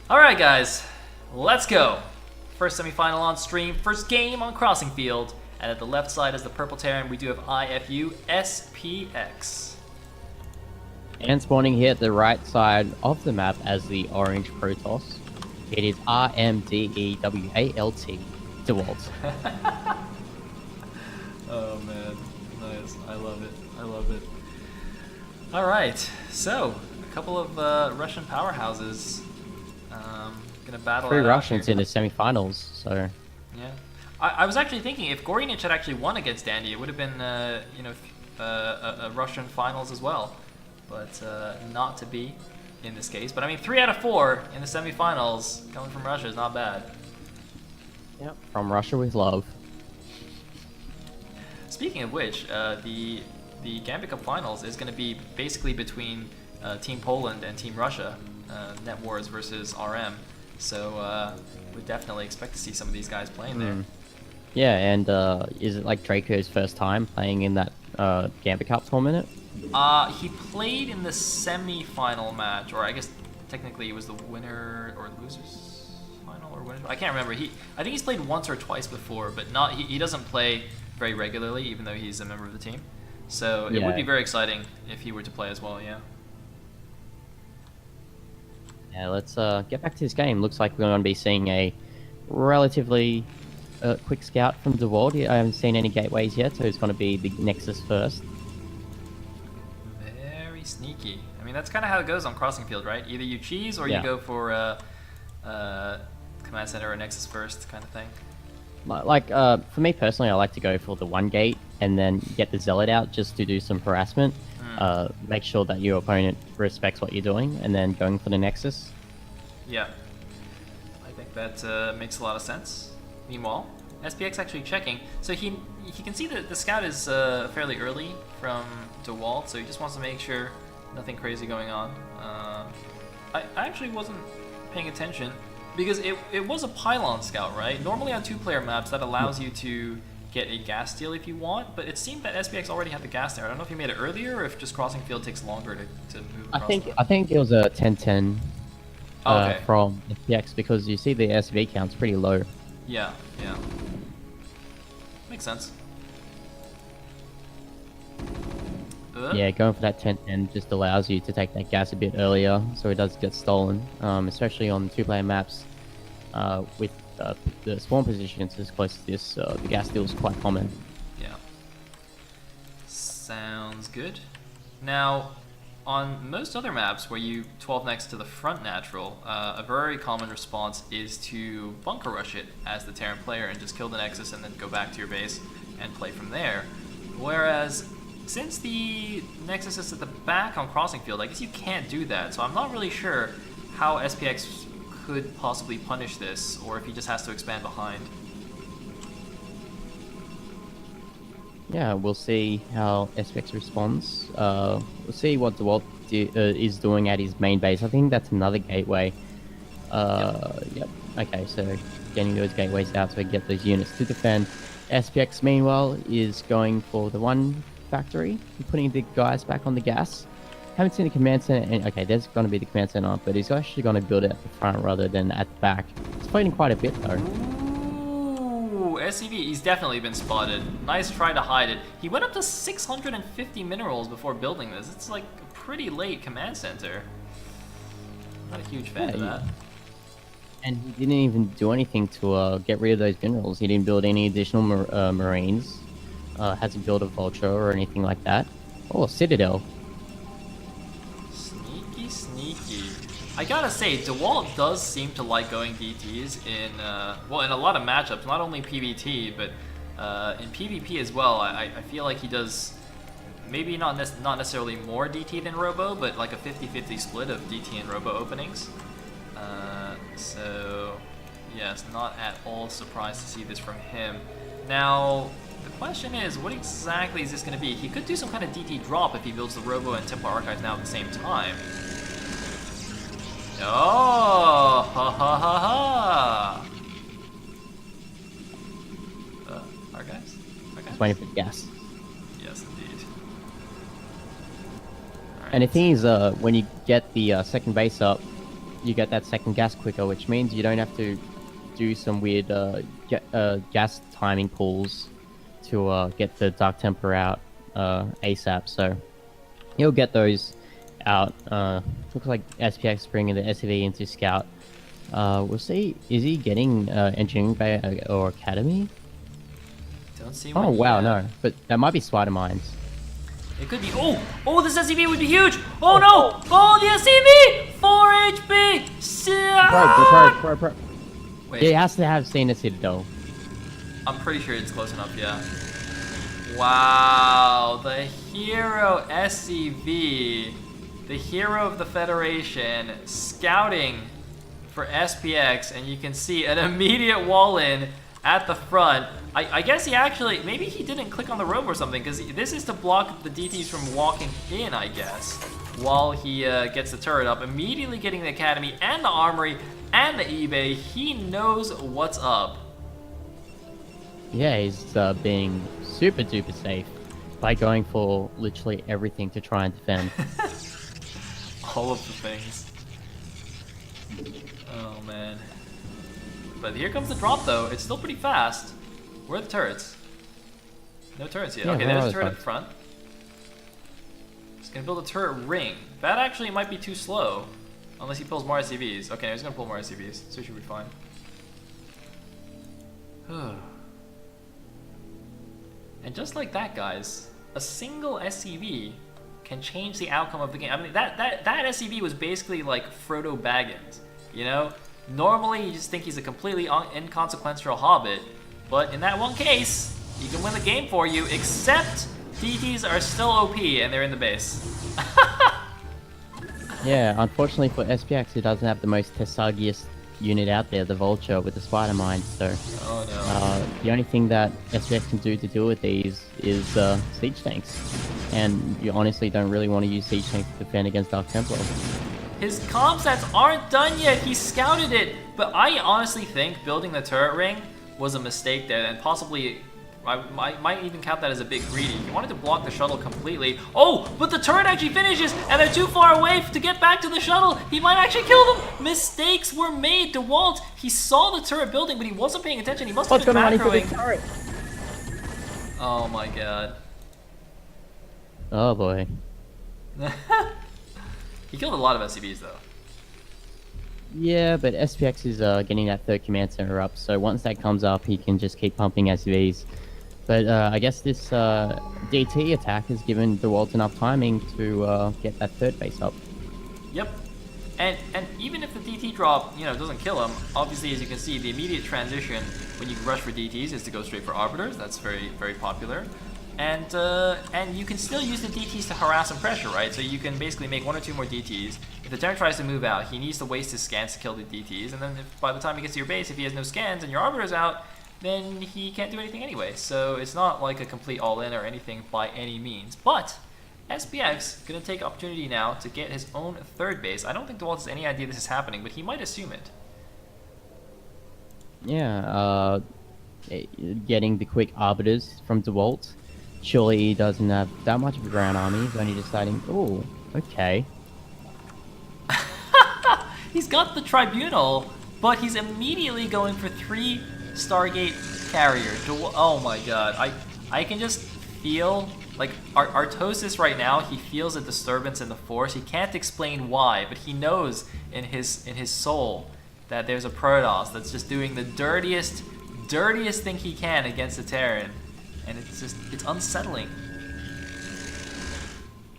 Alright guys, let's go. First semifinal on stream, first game on Crossing Field, and at the left side is the Purple Terran, we do have IFU SPX. And spawning here at the right side of the map as the Orange Protoss, it is RMDEWALT, DeWalt. Oh man, nice, I love it, I love it. Alright, so, a couple of Russian powerhouses gonna battle 3 Russians in the semifinals, so... Yeah. I was actually thinking, if Gorinich had actually won against Dandy, it would have been, a Russian finals as well. But not to be in this case. But I mean, 3 out of 4 in the semifinals coming from Russia is not bad. Yep, from Russia with love. Speaking of which, the Gambit Cup finals is going to be basically between Team Poland and Team Russia, Net Wars versus RM. So we definitely expect to see some of these guys playing there. Yeah, and is it like Draco's first time playing in that Gambit Cup tournament? He played in the semi-final match, or I guess technically it was the winner or losers final or winner. I can't remember. I think he's played once or twice before, but not. He doesn't play very regularly, even though he's a member of the team. So it would be very exciting if he were to play as well. Yeah. Yeah, let's get back to this game. Looks like we're going to be seeing a relatively quick scout from DeWalt. I haven't seen any gateways yet, so it's going to be the Nexus first. Very sneaky. I mean, that's kind of how it goes on Crossing Field, right? Either you cheese or you go for Command Center or Nexus first kind of thing. Like, for me personally, I like to go for the 1 gate and then get the Zealot out just to do some harassment. Make sure that your opponent respects what you're doing, and then going for the Nexus. Yeah, I think that makes a lot of sense. Meanwhile, SPX actually checking. So he can see that the scout is fairly early from DeWalt, so he just wants to make sure nothing crazy going on. I actually wasn't paying attention because it was a pylon scout, right? Normally on 2-player maps that allows you to get a gas steal if you want, but it seemed that SPX already had the gas there. I don't know if he made it earlier or if just Crossing Field takes longer to move across. I think it was a 10-10 okay. From SPX, because you see the SV count's pretty low. Yeah, yeah. Makes sense. Yeah, going for that 10-10 just allows you to take that gas a bit earlier, so it does get stolen, especially on 2-player maps with the spawn positions as close to this. The gas steal is quite common. Yeah. Sounds good. Now, on most other maps where you 12 next to the front natural, a very common response is to bunker rush it as the Terran player and just kill the Nexus and then go back to your base and play from there. Whereas, since the Nexus is at the back on Crossing Field, I guess you can't do that, so I'm not really sure how SPX could possibly punish this, or if he just has to expand behind. Yeah, we'll see how SPX responds. We'll see what DeWalt is doing at his main base. I think that's another gateway. Yep. Okay, so getting those gateways out so we get those units to defend. SPX, meanwhile, is going for the 1 factory, putting the guys back on the gas. Haven't seen the command center. Okay, there's going to be the command center, but he's actually going to build it at the front rather than at the back. It's fighting quite a bit though. Ooh, SCV, he's definitely been spotted. Nice try to hide it. He went up to 650 minerals before building this. It's like a pretty late command center. I'm not a huge fan of that. And he didn't even do anything to get rid of those minerals. He didn't build any additional marines. Hasn't built a vulture or anything like that. Oh, Citadel. Sneaky. I gotta say, DeWalt does seem to like going DTs in, well, in a lot of matchups, not only PvT, but in PvP as well. I feel like he does, maybe not necessarily more DT than Robo, but like a 50-50 split of DT and Robo openings. So, yes, not at all surprised to see this from him. Now, the question is, what exactly is this going to be? He could do some kind of DT drop if he builds the Robo and Templar Archives now at the same time. Oh, ha ha ha ha! Archives? Just waiting for the gas. Yes, indeed. And the thing is, when you get the second base up, you get that second gas quicker, which means you don't have to do some weird gas timing pulls to get the Dark Temper out ASAP. So you'll get those out. Looks like SPX bringing the SUV into Scout. We'll see. Is he getting Engineering Bay or Academy? Don't see. Oh wow, no. But that might be Spider Mines. It could be. Oh, this SCV would be huge. Oh no! Oh, the SCV! 4 HP. Bro. Wait. Yeah, he has to have seen a Citadel. I'm pretty sure it's close enough. Yeah. Wow, the hero SCV, the hero of the Federation, scouting for SPX, and you can see an immediate wall in at the front. I guess he actually, maybe he didn't click on the rope or something, because this is to block the DTs from walking in, I guess, while he gets the turret up, immediately getting the Academy and the Armory and the eBay. He knows what's up. Yeah, he's being super duper safe by going for literally everything to try and defend. All of the things. Oh man. But here comes the drop though. It's still pretty fast. Where are the turrets? No turrets yet. Yeah, Okay, there's a turret fine. up front. He's gonna build a turret ring. That actually might be too slow. Unless he pulls more SCVs. Okay, he's gonna pull more SCVs, so he should be fine. And just like that, guys, a single SCV can change the outcome of the game. I mean, that SCV was basically like Frodo Baggins, you know? Normally, you just think he's a completely inconsequential hobbit, but in that one case, he can win the game for you, except DTs are still OP and they're in the base. Yeah, unfortunately for SPX, he doesn't have the most Tesagiest unit out there, the Vulture with the Spider Mine, so Oh no. the only thing that SPX can do to deal with these is siege tanks, and you honestly don't really want to use siege tanks to defend against Dark Templar. His comm stats aren't done yet. He scouted it, but I honestly think building the turret ring was a mistake there, and possibly I might even count that as a bit greedy. He wanted to block the shuttle completely. Oh, but the turret actually finishes, and they're too far away to get back to the shuttle. He might actually kill them. Mistakes were made. DeWalt, he saw the turret building, but he wasn't paying attention. He must have been macroing. Oh my god. Oh boy. He killed a lot of SCVs though. Yeah, but SPX is getting that third command center up, so once that comes up, he can just keep pumping SUVs. But I guess this DT attack has given DeWalt enough timing to get that third base up. Yep. And even if the DT drop, doesn't kill him, obviously, as you can see, the immediate transition when you rush for DTs is to go straight for Arbiters. That's very, very popular. And you can still use the DTs to harass and pressure, right? So you can basically make 1 or 2 more DTs. If the Terran tries to move out, he needs to waste his scans to kill the DTs, and then by the time he gets to your base, if he has no scans and your Arbiter's out, then he can't do anything anyway. So it's not like a complete all-in or anything by any means. But SPX gonna take opportunity now to get his own third base. I don't think DeWalt has any idea this is happening, but he might assume it. Yeah, getting the quick Arbiters from DeWalt. Surely he doesn't have that much of a ground army. He's only deciding, oh, okay. He's got the Tribunal, but he's immediately going for 3 Stargate carriers. Oh my god, I can just feel, like, Artosis right now, he feels a disturbance in the Force. He can't explain why, but he knows in his soul that there's a Protoss that's just doing the dirtiest thing he can against the Terran. And it's unsettling.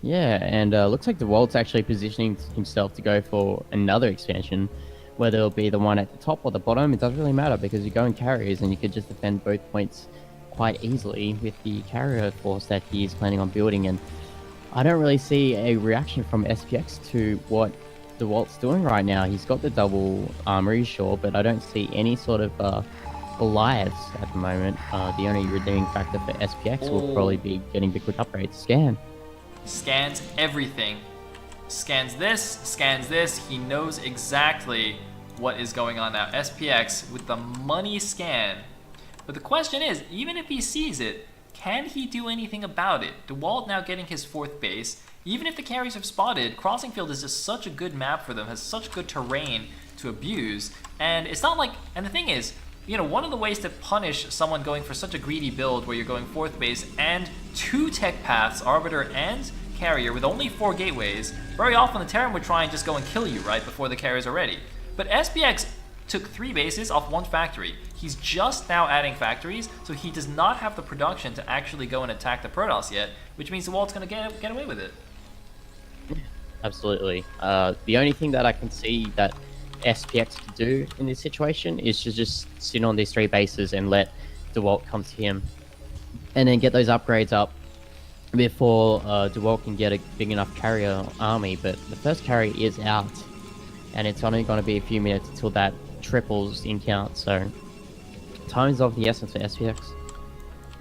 Yeah, and looks like DeWalt's actually positioning himself to go for another expansion, whether it'll be the one at the top or the bottom. It doesn't really matter because you go in carriers and you could just defend both points quite easily with the carrier force that he's planning on building. And I don't really see a reaction from SPX to what DeWalt's doing right now. He's got the double armory, sure, but I don't see any sort of Goliaths at the moment. The only redeeming factor for SPX will probably be getting the quick upgrade. Scans everything. Scans this. He knows exactly what is going on now. SPX with the money scan. But the question is, even if he sees it, can he do anything about it? DeWalt now getting his 4th base. even if the carries have spotted, Crossing Field is just such a good map for them, has such good terrain to abuse, and it's not like, and the thing is, you know, one of the ways to punish someone going for such a greedy build where you're going 4th base and 2 tech paths, Arbiter and Carrier, with only 4 gateways, very often the Terran would try and just go and kill you, right, before the carriers are ready. But SPX took 3 bases off 1 factory. He's just now adding factories, so he does not have the production to actually go and attack the Protoss yet, which means DeWalt's going to get away with it. Absolutely. The only thing that I can see that SPX could do in this situation is to just sit on these 3 bases and let DeWalt come to him, and then get those upgrades up before DeWalt can get a big enough carrier army. But the first carry is out, and it's only going to be a few minutes until that triples in count, so time is of the essence for SPX.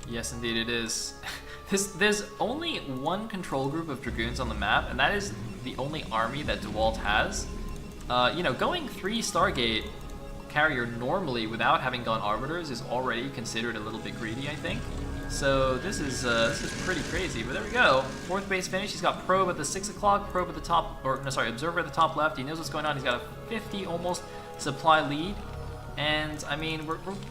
Yes, indeed it is. There's only 1 control group of Dragoons on the map, and that is the only army that DeWalt has. You know, going 3 Stargate carrier normally without having gone Arbiters is already considered a little bit greedy, I think. So this is pretty crazy, but there we go. 4th base finish. He's got Probe at the 6 o'clock, Probe at the top, or no, sorry, Observer at the top left. He knows what's going on. He's got a 50 almost supply lead, and I mean,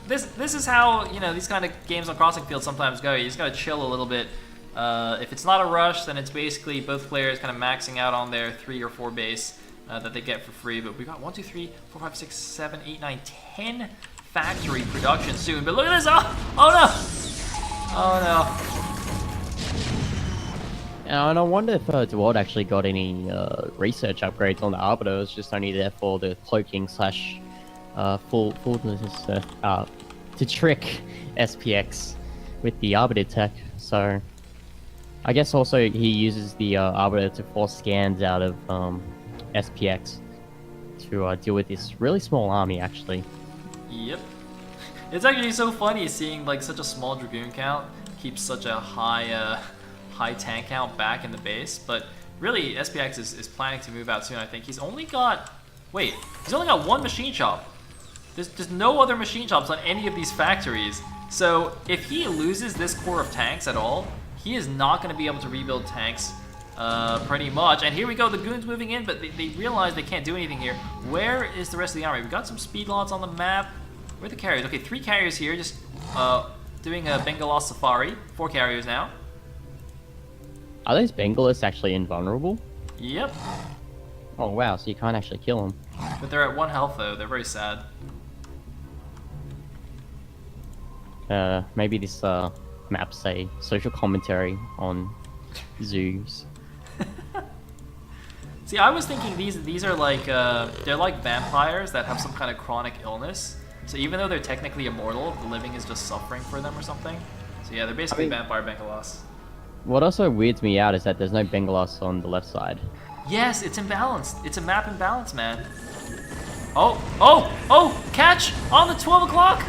this is how, you know, these kind of games on Crossing Field sometimes go. You just gotta chill a little bit. If it's not a rush, then it's basically both players kind of maxing out on their 3 or 4 base that they get for free. But we got 1, 2, 3, 4, 5, 6, 7, 8, 9, 10 factory production soon. But look at this! Oh no! Oh no. And I wonder if DeWalt actually got any research upgrades on the Arbiter. It was just only there for the cloaking slash fullness to trick SPX with the Arbiter tech. So I guess also he uses the Arbiter to force scans out of SPX to deal with this really small army, actually. Yep. It's actually so funny seeing like such a small Dragoon count keep such a high tank count back in the base, but really SPX is planning to move out soon. I think he's only got 1 machine shop. There's no other machine shops on any of these factories. So if he loses this core of tanks at all, he is not going to be able to rebuild tanks pretty much. And here we go, the Goons moving in, but they realize they can't do anything here. Where is the rest of the army? We've got some speed lots on the map. Where are the carriers? Okay, 3 carriers here, just doing a Bengalos Safari. 4 carriers now. Are those Bengalists actually invulnerable? Yep. Oh wow, so you can't actually kill them. But they're at 1 health though, they're very sad. Maybe this map say social commentary on zoos. See, I was thinking these are like they're like vampires that have some kind of chronic illness. So even though they're technically immortal, the living is just suffering for them or something. So yeah, they're basically vampire Bengalos. What also weirds me out is that there's no Bengalos on the left side. Yes, it's imbalanced. It's a map imbalance, man. Oh! Catch on the 12 o'clock.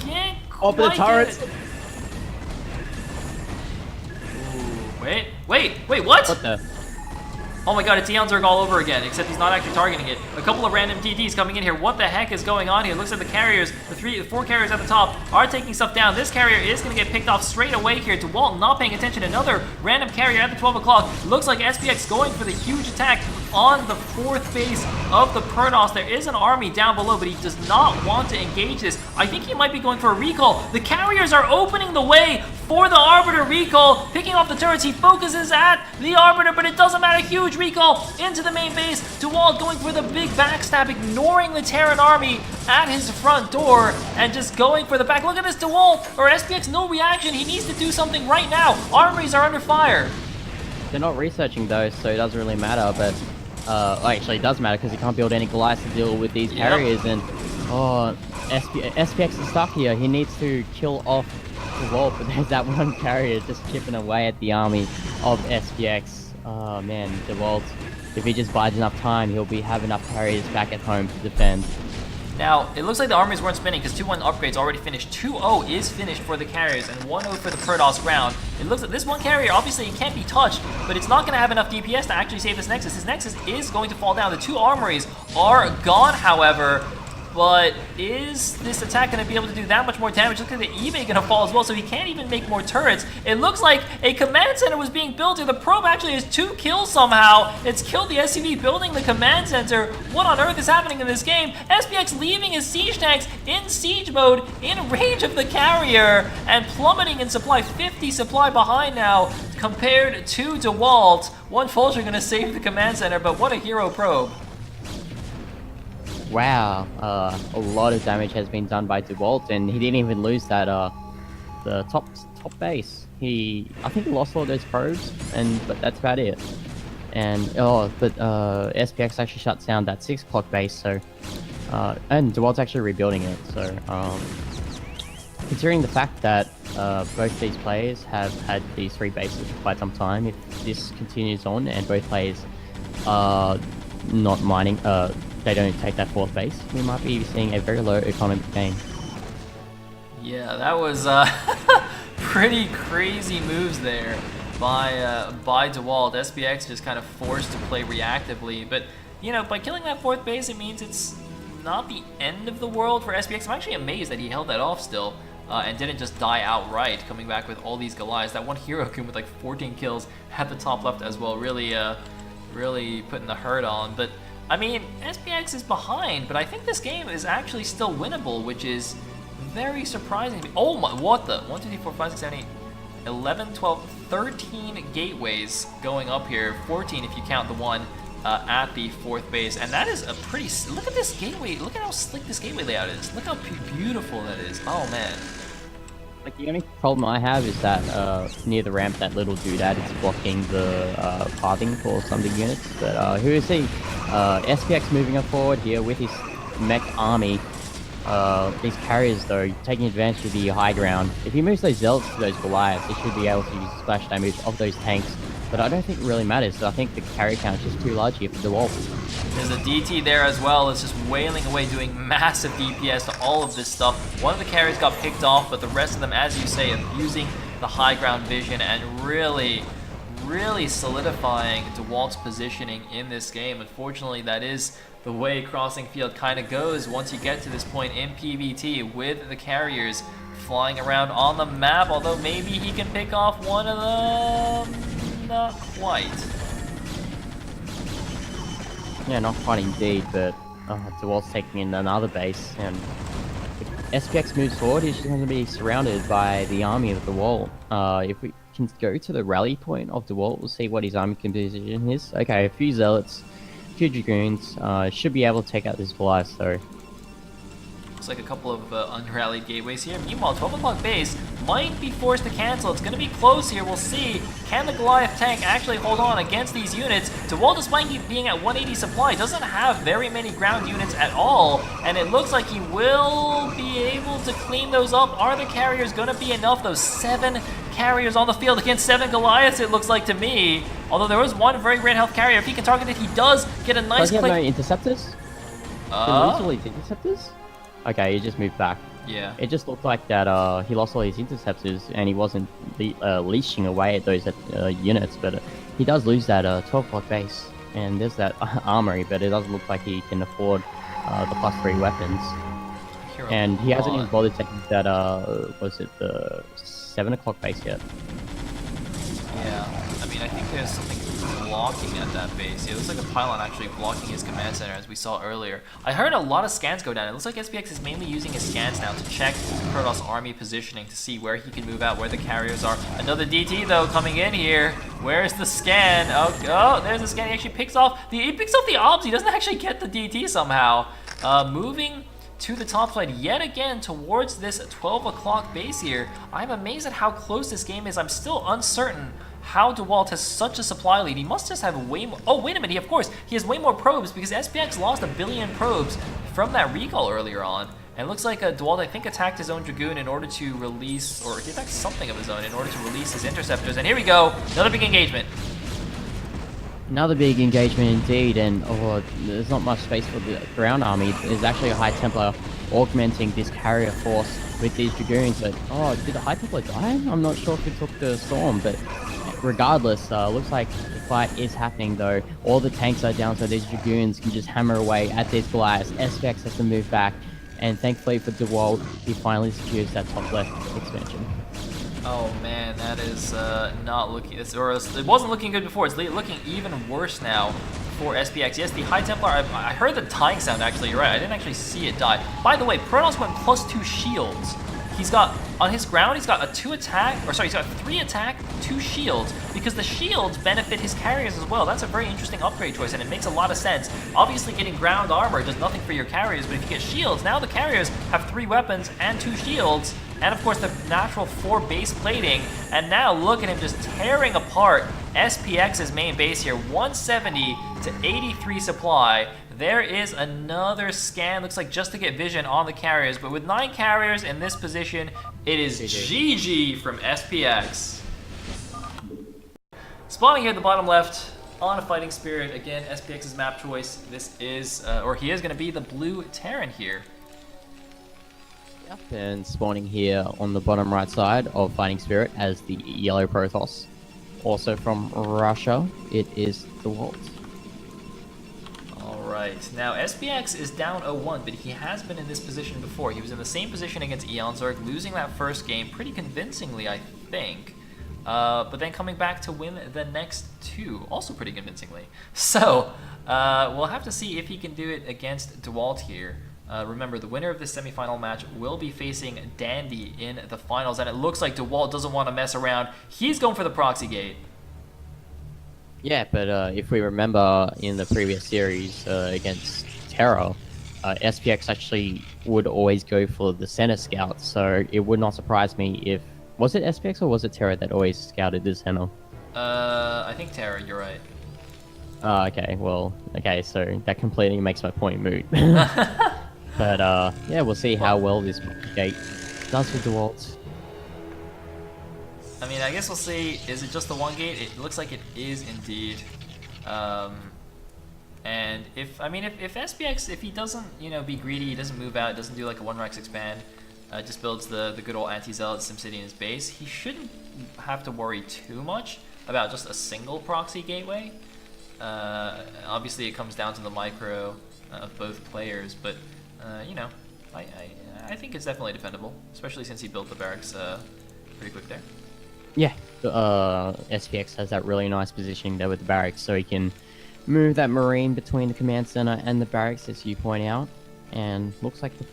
Can't quite the turrets. get it. Ooh, wait, what? What the? Oh my god, it's Eon Zerg all over again, except he's not actually targeting it. A couple of random TDs coming in here. What the heck is going on here? Looks like the carriers, the 4 carriers at the top, are taking stuff down. This carrier is going to get picked off straight away here. DeWalt not paying attention. Another random carrier at the 12 o'clock. Looks like SPX going for the huge attack on the 4th base of the Protoss. There is an army down below, but he does not want to engage this. I think he might be going for a recall. The carriers are opening the way for the Arbiter recall, picking off the turrets. He focuses at the Arbiter, but it doesn't matter. Huge recall into the main base. DeWalt going for the big backstab, ignoring the Terran army at his front door and just going for the back. Look at this, DeWalt, or SPX, no reaction. He needs to do something right now. Armories are under fire. They're not researching those, so it doesn't really matter, but actually it does matter because he can't build any Goliaths to deal with these carriers, and SPX is stuck here. He needs to kill off DeWalt, but there's that one carrier just chipping away at the army of SPX. Oh man, DeWalt, if he just buys enough time, he'll have enough carriers back at home to defend. Now, it looks like the armies weren't spinning because 2-1 upgrades already finished. 2-0 is finished for the carriers and 1-0 for the Protoss ground. It looks like this one carrier, obviously it can't be touched, but it's not going to have enough DPS to actually save this Nexus. This Nexus is going to fall down. The 2 armories are gone, however. but is this attack going to be able to do that much more damage? Look at the eBay going to fall as well, so he can't even make more turrets. It looks like a command center was being built here. The probe actually has 2 kills somehow. It's killed the SCV building the command center. What on earth is happening in this game? SPX leaving his siege tanks in siege mode, in range of the carrier, and plummeting in supply. 50 supply behind now compared to DeWalt. One Vulture going to save the command center, but what a hero probe. Wow, a lot of damage has been done by DeWalt, and he didn't even lose that the top base. I think he lost all those probes, but that's about it. And SPX actually shuts down that 6 o'clock base, so and DeWalt's actually rebuilding it. So considering the fact that both these players have had these 3 bases for quite some time, if this continues on and both players are not mining, they don't take that 4th base, we might be seeing a very low economic game. Yeah, that was pretty crazy moves there by DeWalt. SPX just kind of forced to play reactively, but you know, by killing that 4th base, it means it's not the end of the world for SPX. I'm actually amazed that he held that off still. And didn't just die outright, coming back with all these Goliaths. That one hero Kun with like 14 kills at the top left as well, really putting the hurt on. But I mean, SPX is behind, but I think this game is actually still winnable, which is very surprising. Oh my, what the? 1, 2, 3, 4, 5, 6, 7, 8, 11, 12, 13 gateways going up here. 14 if you count the one at the 4th base, and that is a pretty. Look at this gateway. Look at how slick this gateway layout is. Look how beautiful that is. Oh man. Like, the only problem I have is that near the ramp, that little doodad is blocking the pathing for some of the units. But who is he? SPX moving up forward here with his mech army. These carriers, though, taking advantage of the high ground. If he moves those zealots to those Goliaths, he should be able to use splash damage of those tanks. But I don't think it really matters, so I think the carry count is just too large here for DeWalt. There's a DT there as well. It's just wailing away, doing massive DPS to all of this stuff. One of the carriers got picked off, but the rest of them, as you say, abusing the high ground vision and really solidifying DeWalt's positioning in this game. Unfortunately, that is the way Crossing Field kind of goes once you get to this point in PvT, with the carriers flying around on the map, although maybe he can pick off one of them. Not quite. Yeah, not quite indeed, but DeWalt's taking in another base, and if SPX moves forward, he's just going to be surrounded by the army of DeWalt. If we can go to the rally point of DeWalt, we'll see what his army composition is. Okay, a few zealots, a few dragoons, should be able to take out this Goliath, though. Looks like a couple of unrallied gateways here. Meanwhile, 12 o'clock base might be forced to cancel. It's going to be close here. We'll see. Can the Goliath tank actually hold on against these units? DeWalt, despite being at 180 supply, doesn't have very many ground units at all, and it looks like he will be able to clean those up. Are the carriers going to be enough? Those 7 carriers on the field against 7 Goliaths, it looks like to me. Although there was one very great health carrier. If he can target it, he does get a nice click. Does he have no interceptors? Did he lose all his interceptors? Okay, he just moved back. Yeah. It just looked like that he lost all his interceptors and he wasn't leashing away at those units, but he does lose that 12 o'clock base. And there's that armory, but it doesn't look like he can afford the +3 weapons. And he hasn't even bothered taking that, was it the 7 o'clock base yet? Yeah, I mean, I think there's something blocking at that base. It looks like a pylon actually blocking his command center, as we saw earlier. I heard a lot of scans go down. It looks like SPX is mainly using his scans now to check Protoss army positioning to see where he can move out, where the carriers are. Another DT, though, coming in here. Where's the scan? Oh, there's the scan. He actually picks off the obs. He doesn't actually get the DT somehow. Moving to the top side yet again towards this 12 o'clock base here. I'm amazed at how close this game is. I'm still uncertain how DeWalt has such a supply lead. He must just have way more. Oh, wait a minute. Of course, he has way more probes because SPX lost 1 billion probes from that recall earlier on. And it looks like DeWalt, I think, attacked his own Dragoon in order to release, or he attacked something of his own in order to release his interceptors. And here we go. Another big engagement. Another big engagement indeed, and there's not much space for the ground army. There's actually a High Templar augmenting this carrier force with these Dragoons, but did the High Templar die? I'm not sure if it took the storm, but regardless, looks like the fight is happening though. All the tanks are down, so these Dragoons can just hammer away at these Goliaths. SPX has to move back, and thankfully for DeWalt, he finally secures that top left expansion. Oh man, that is not looking, or it wasn't looking good before. It's looking even worse now for SPX. Yes, the High Templar, I heard the dying sound actually, you're right. I didn't actually see it die. By the way, Protoss went +2 shields. He's got, on his ground, he's got a 2 attack, or sorry, he's got 3 attack, 2 shields, because the shields benefit his carriers as well. That's a very interesting upgrade choice, and it makes a lot of sense. Obviously, getting ground armor does nothing for your carriers, but if you get shields, now the carriers have 3 weapons and 2 shields, and of course the natural 4 base plating, and now look at him just tearing apart SPX's main base here, 170 to 83 supply. There is another scan, looks like just to get vision on the carriers, but with 9 carriers in this position, it is GG from SPX. Spawning here at the bottom left on a Fighting Spirit, again, SPX's map choice. This is, or he is going to be the blue Terran here. Yep, and spawning here on the bottom right side of Fighting Spirit as the yellow Protoss. Also from Russia, it is DeWalt. Alright, now SPX is down 0-1, but he has been in this position before. He was in the same position against Eonzorg, losing that first game pretty convincingly, I think. But then coming back to win the next 2, also pretty convincingly. So, we'll have to see if he can do it against DeWalt here. Remember, the winner of this semifinal match will be facing Dandy in the finals, and it looks like DeWalt doesn't want to mess around. He's going for the proxy gate. Yeah, but if we remember in the previous series against Terra, SPX actually would always go for the center scout, so it would not surprise me if... Was it SPX or was it Terra that always scouted the center? I think Terra, you're right. Okay, well, okay, so that completely makes my point moot. But yeah, we'll see how well this gate does with DeWalt. I mean, I guess we'll see. Is it just the 1 gate? It looks like it is indeed. And if SPX, if he doesn't, be greedy, he doesn't move out, doesn't do like a 1-Rex expand, just builds the good old anti-zealot SimCity in his base, he shouldn't have to worry too much about just a single proxy gateway. Obviously, it comes down to the micro of both players, but I think it's definitely defendable, especially since he built the barracks pretty quick there. Yeah, SPX has that really nice positioning there with the barracks, so he can move that Marine between the command center and the barracks, as you point out. And looks like the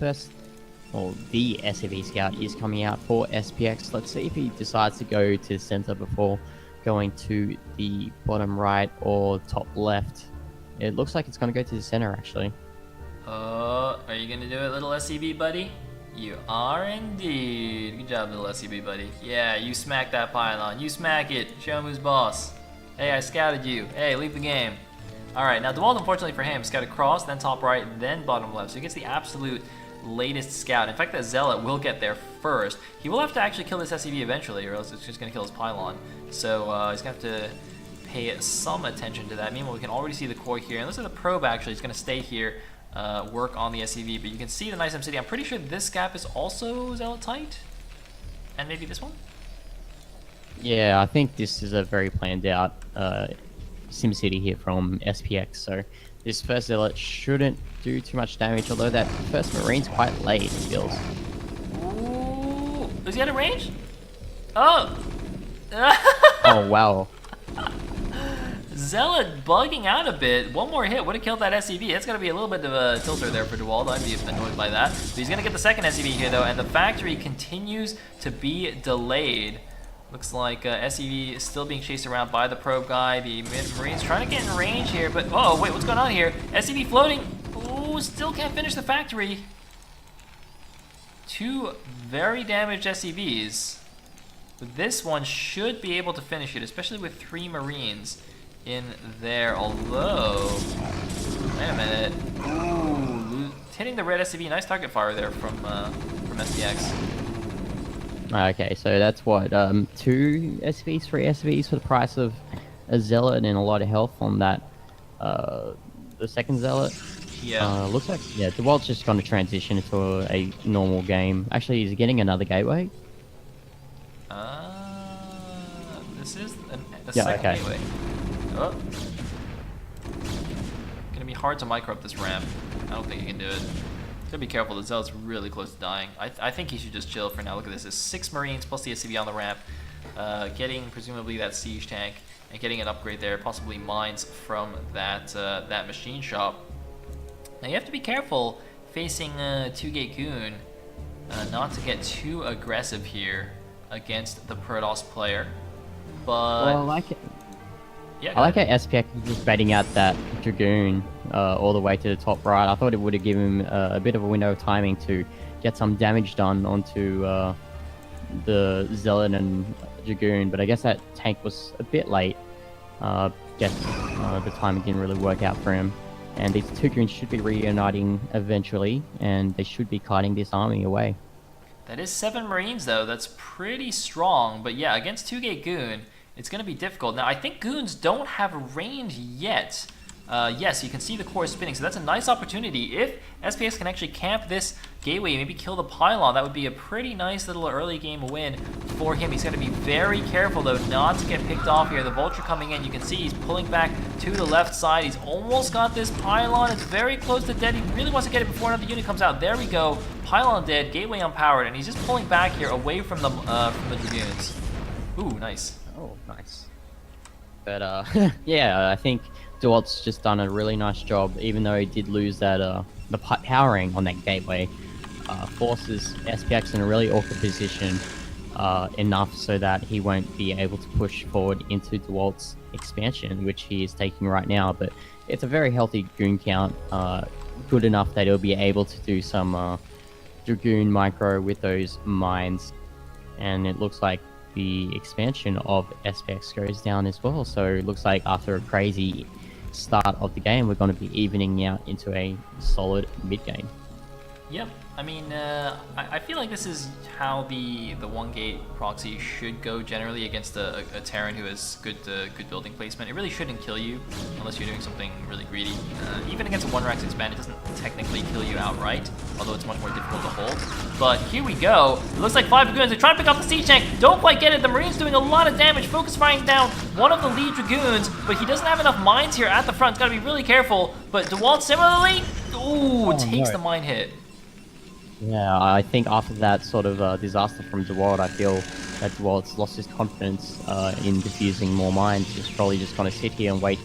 SCV scout is coming out for SPX. Let's see if he decides to go to the center before going to the bottom right or top left. It looks like it's going to go to the center, actually. Are you going to do it, little SCV buddy? You are indeed. Good job, little SCV buddy. Yeah, you smack that pylon. You smack it. Show him who's boss. Hey, I scouted you. Hey, leave the game. Alright, now DeWalt, unfortunately for him, scouted cross, then top right, then bottom left. So he gets the absolute latest scout. In fact, that Zealot will get there first. He will have to actually kill this SCV eventually, or else it's just going to kill his pylon. So he's going to have to pay some attention to that. Meanwhile, we can already see the core here. And looks like the probe actually is going to stay here. Work on the SCV, but you can see the nice SimCity. I'm pretty sure this gap is also Zealot tight, and maybe this one. Yeah, I think this is a very planned out SimCity here from SPX. So this first Zealot shouldn't do too much damage, although that first Marine's quite late, it feels. Ooh, is he out of range? Oh. Oh wow. Zealot bugging out a bit. One more hit would have killed that SCV. That's going to be a little bit of a tilter there for DeWalt. I'd be annoyed by that. But he's going to get the second SCV here, though, and the factory continues to be delayed. Looks like SCV is still being chased around by the probe guy. The Marine's trying to get in range here, but... Oh, wait, what's going on here? SCV floating. Ooh, still can't finish the factory. 2 very damaged SCVs. But this one should be able to finish it, especially with 3 Marines in there, although, wait a minute. Ooh, hitting the red SCV, nice target fire there from SPX. Okay, so that's what, 2 SCVs, 3 SCVs for the price of a Zealot and a lot of health on that, the second Zealot. Yeah. Looks like, yeah, DeWalt's just going to transition into a normal game. Actually, he's getting another gateway. This is The Yeah, second okay. gateway. Oh. Gonna be hard to micro up this ramp. I don't think he can do it. Gotta be careful, the Zealot's really close to dying. I think he should just chill for now. Look at this, there's 6 Marines plus the SCV on the ramp. Getting presumably that siege tank and getting an upgrade there, possibly mines from that that machine shop. Now you have to be careful facing 2-gate Goon, not to get too aggressive here against the Protoss player. But Well, I like it. yeah, I like how SPX was just baiting out that Dragoon all the way to the top right. I thought it would have given him a bit of a window of timing to get some damage done onto the Zealot and Dragoon, but I guess that tank was a bit late. Guess the timing didn't really work out for him. And these 2 goons should be reuniting eventually, and they should be kiting this army away. that is 7 Marines though. That's pretty strong. But yeah, against 2-gate Goon, it's going to be difficult. Now I think Goons don't have range yet. Yes, you can see the core spinning, so that's a nice opportunity. If SPX can actually camp this gateway, maybe kill the pylon, that would be a pretty nice little early game win for him. He's got to be very careful, though, not to get picked off here. The Vulture coming in, you can see he's pulling back to the left side. He's almost got this pylon. It's very close to dead. He really wants to get it before another unit comes out. There we go. Pylon dead, gateway unpowered, and he's just pulling back here away from the Dragoons. Ooh, nice. Oh, nice. But yeah, I think DeWalt's just done a really nice job, even though he did lose that the powering on that gateway. Forces SPX in a really awkward position enough so that he won't be able to push forward into DeWalt's expansion, which he is taking right now. But it's a very healthy Goon count, good enough that he'll be able to do some Dragoon micro with those mines. And it looks like the expansion of SPX goes down as well. So it looks like after a crazy start of the game, we're going to be evening out into a solid mid game. Yep. I mean, I feel like this is how the 1-gate proxy should go generally against a Terran who has good building placement. It really shouldn't kill you unless you're doing something really greedy. Even against a 1-Rax expand, it doesn't technically kill you outright, although it's much more difficult to hold. But here we go. It looks like 5 Dragoons. They're trying to pick up the siege tank. Don't quite get it. The Marine's doing a lot of damage. Focus firing down one of the lead Dragoons, but he doesn't have enough mines here at the front. He's got to be really careful. But DeWalt similarly, takes the mine hit. Yeah, I think after that sort of disaster from DeWalt, I feel that DeWalt's lost his confidence in diffusing more mines. He's probably just going to sit here and wait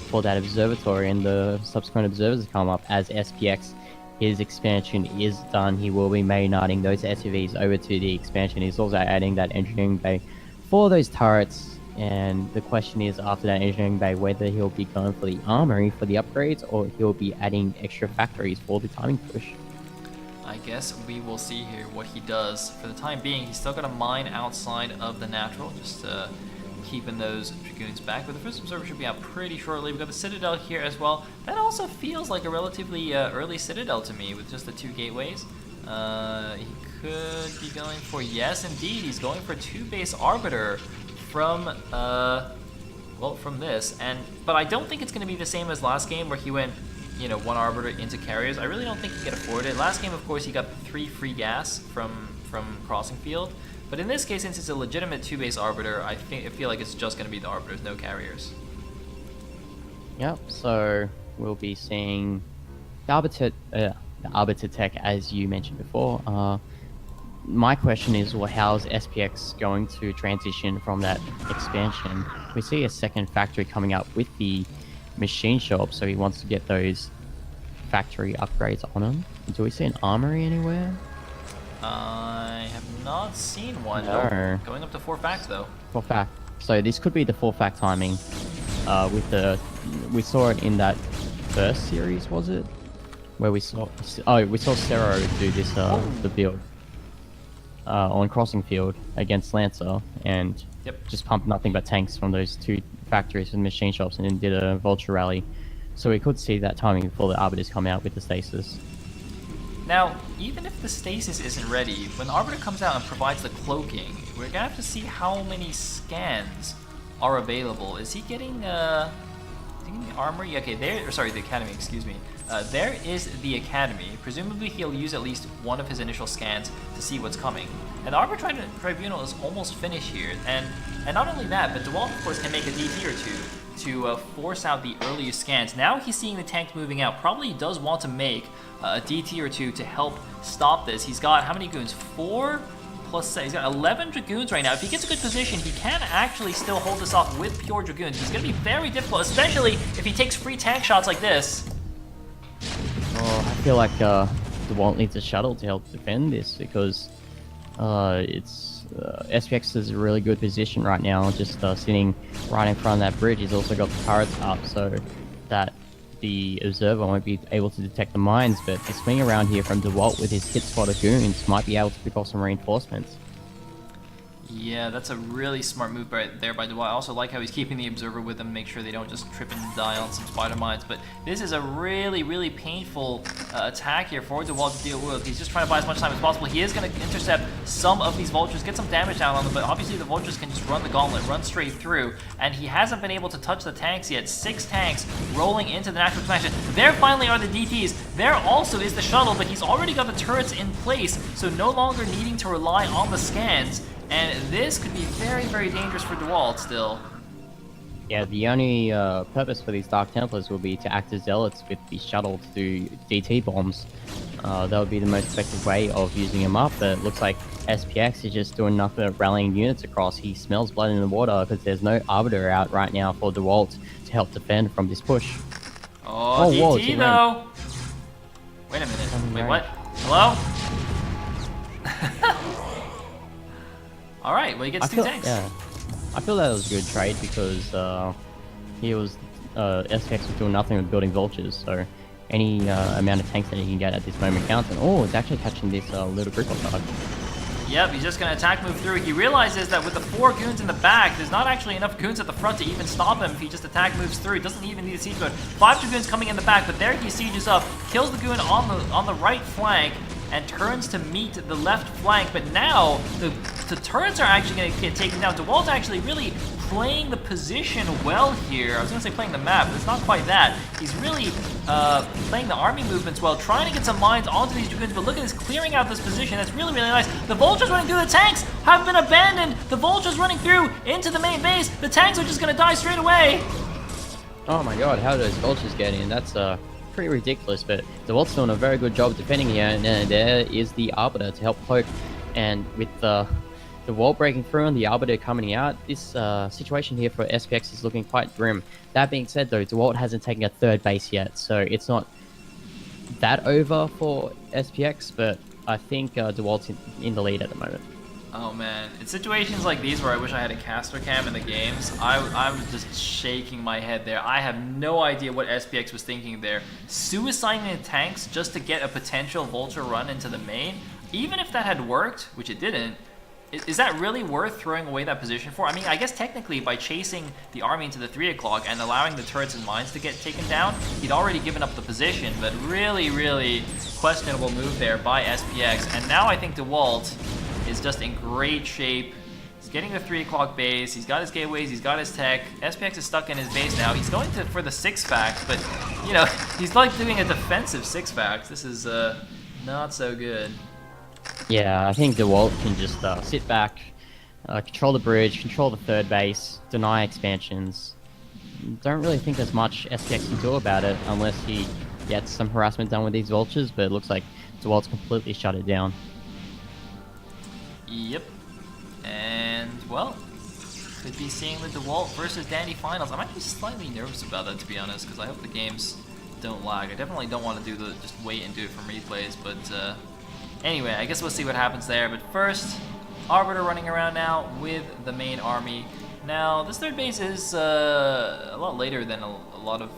for that observatory and the subsequent observers to come up. As SPX, his expansion is done, he will be main-knighting those SUVs over to the expansion. He's also adding that engineering bay for those turrets. And the question is, after that engineering bay, whether he'll be going for the armory for the upgrades or he'll be adding extra factories for the timing push. I guess we will see here what he does. For the time being, he's still got a mine outside of the natural, just keeping those Dragoons back. But the first observer should be out pretty shortly. We've got the Citadel here as well. That also feels like a relatively early Citadel to me, with just the 2 gateways. He could be going for, yes indeed, he's going for 2-base Arbiter from, well, from this. But I don't think it's going to be the same as last game where he went, you know, 1 Arbiter into carriers. I really don't think he can afford it. Last game, of course, he got 3 free gas from Crossing Field. But in this case, since it's a legitimate 2-base Arbiter, I feel like it's just going to be the Arbiters, no carriers. Yep, so we'll be seeing the Arbiter tech, as you mentioned before. My question is, well, how's SPX going to transition from that expansion? We see a second factory coming up with the machine shop, so he wants to get those factory upgrades on him. Do we see an armory anywhere? I have not seen one. No. Nope. Going up to 4 facts though. 4 fact. So this could be the 4 fact timing. We saw it in that first series, was it? Where we saw Cero do this the build on Crossing Field against Lancer, and just pumped nothing but tanks from those 2 factories and machine shops, and then did a Vulture rally. So we could see that timing before the Arbiters come out with the stasis. Now, even if the stasis isn't ready, when the Arbiter comes out and provides the cloaking, we're gonna have to see how many scans are available. Is he getting the armory? Okay, there. Sorry, the academy. Excuse me. There is the academy. Presumably, he'll use at least one of his initial scans to see what's coming. And the Arbor Tribunal is almost finished here. And not only that, but DeWalt, of course, can make a DT or two to force out the earliest scans. Now he's seeing the tank moving out. Probably does want to make a DT or two to help stop this. He's got how many goons? 4 plus. He's got 11 Dragoons right now. If he gets a good position, he can actually still hold this off with pure Dragoons. It's going to be very difficult, especially if he takes free tank shots like this. Oh, I feel like DeWalt needs a shuttle to help defend this because SPX is a really good position right now, just sitting right in front of that bridge. He's also got the turrets up so that the observer won't be able to detect the mines, but the swing around here from DeWalt with his hit spotter goons might be able to pick off some reinforcements. Yeah, that's a really smart move right there by DeWalt. I also like how he's keeping the observer with him, make sure they don't just trip and die on some spider mines. But this is a really, really painful attack here for DeWalt to deal with. He's just trying to buy as much time as possible. He is going to intercept some of these vultures, get some damage down on them, but obviously the vultures can just run the gauntlet, run straight through, and he hasn't been able to touch the tanks yet. 6 tanks rolling into the natural expansion. There finally are the DTs. There also is the shuttle, but he's already got the turrets in place, so no longer needing to rely on the scans. And this could be very, very dangerous for DeWalt still. Yeah, the only purpose for these Dark Templars will be to act as zealots with the shuttle to do DT bombs. That would be the most effective way of using them up, but it looks like SPX is just doing nothing but rallying units across. He smells blood in the water because there's no Arbiter out right now for DeWalt to help defend from this push. Oh, DT though! Wait a minute. Wait, what? Hello? Alright, well he gets 2 tanks. Yeah, I feel that was a good trade because SPX was doing nothing with building vultures, so any amount of tanks that he can get at this moment counts. And oh, it's actually catching this little group of guard. Yep, he's just going to attack move through. He realizes that with the 4 goons in the back, there's not actually enough goons at the front to even stop him if he just attack moves through. He doesn't even need a siege mode. 5 Dragoons coming in the back, but there he sieges up, kills the goon on the right flank, and turns to meet the left flank. But now the turrets are actually going to get taken down. DeWalt actually really playing the position well here. I was going to say playing the map, but it's not quite that. He's really playing the army movements well, trying to get some mines onto these Dragoons, but look at this, clearing out this position. That's really, really nice. The vultures running through the tanks have been abandoned. The vultures running through into the main base. The tanks are just going to die straight away. Oh my god, how did those vultures get in? That's pretty ridiculous, but DeWalt's doing a very good job defending here, and there is the Arbiter to help poke. And with the wall breaking through and the Arbiter coming out, this situation here for SPX is looking quite grim. That being said though, DeWalt hasn't taken a 3rd base yet, so it's not that over for SPX, but I think DeWalt's in the lead at the moment. Oh man, in situations like these where I wish I had a caster cam in the games, I was just shaking my head there. I have no idea what SPX was thinking there. Suiciding the tanks just to get a potential vulture run into the main, even if that had worked, which it didn't, is that really worth throwing away that position for? I mean, I guess technically by chasing the army into the 3 o'clock and allowing the turrets and mines to get taken down, he'd already given up the position, but really, really questionable move there by SPX. And now I think DeWalt is just in great shape. He's getting the 3 o'clock base, he's got his gateways, he's got his tech. SPX is stuck in his base now. He's going for the 6-fact, but, you know, he's like doing a defensive 6-fact. This is not so good. Yeah, I think DeWalt can just sit back, control the bridge, control the 3rd base, deny expansions. Don't really think there's much SPX can do about it unless he gets some harassment done with these vultures, but it looks like DeWalt's completely shut it down. Yep. And, well, could be seeing the DeWalt versus Dandy finals. I'm actually slightly nervous about that, to be honest, because I hope the games don't lag. I definitely don't want to do just wait and do it from replays, but anyway, I guess we'll see what happens there. But first, Arbiter running around now with the main army. Now, this 3rd base is a lot later than a lot of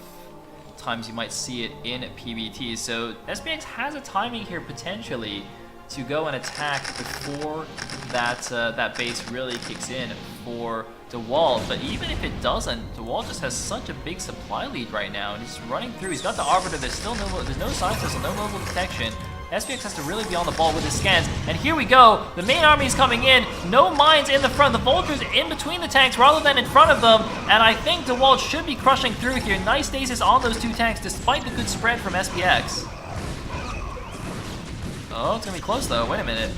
times you might see it in PBT, so SPX has a timing here potentially to go and attack before that base really kicks in for DeWalt. But even if it doesn't, DeWalt just has such a big supply lead right now, and he's running through. He's got the Arbiter. There's still no signs, there's no mobile detection. SPX has to really be on the ball with his scans. And here we go. The main army is coming in. No mines in the front. The Vulture's in between the tanks rather than in front of them. And I think DeWalt should be crushing through here. Nice stasis on those 2 tanks despite the good spread from SPX. Oh, it's gonna be close though. Wait a minute.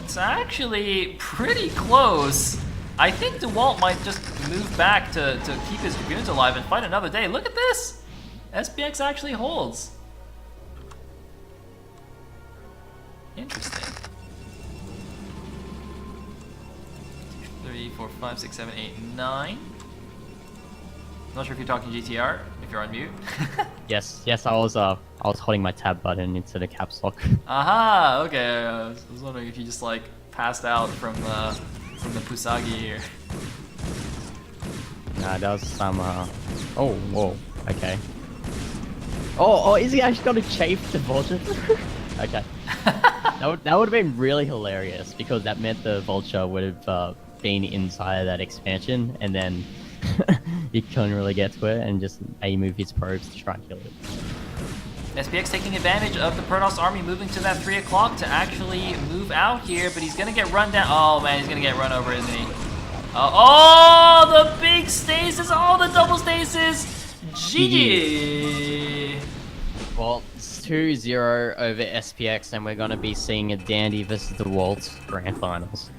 It's actually pretty close. I think DeWalt might just move back to keep his Dragoons alive and fight another day. Look at this! SPX actually holds. Interesting. 3, 4, 5, 6, 7, 8, 9. Not sure if you're talking GTR, if you're on mute. Yes, I was holding my tab button into the caps lock. Aha, okay. I was wondering if you just like passed out from the Pusagi here. Nah, that was some oh, whoa, okay. Oh, is he actually gonna chafe the Vulture? Okay. That would have been really hilarious because that meant the Vulture would have been inside that expansion and then he couldn't really get to it and just move his probes to try and kill it. SPX taking advantage of the Protoss army moving to that 3 o'clock to actually move out here, but he's gonna get run down. Oh man, he's gonna get run over, isn't he? Oh, the big stasis! Oh, the double stasis! GG! Well, it's 2-0 over SPX and we're gonna be seeing a Dandy versus DeWalt Grand Finals.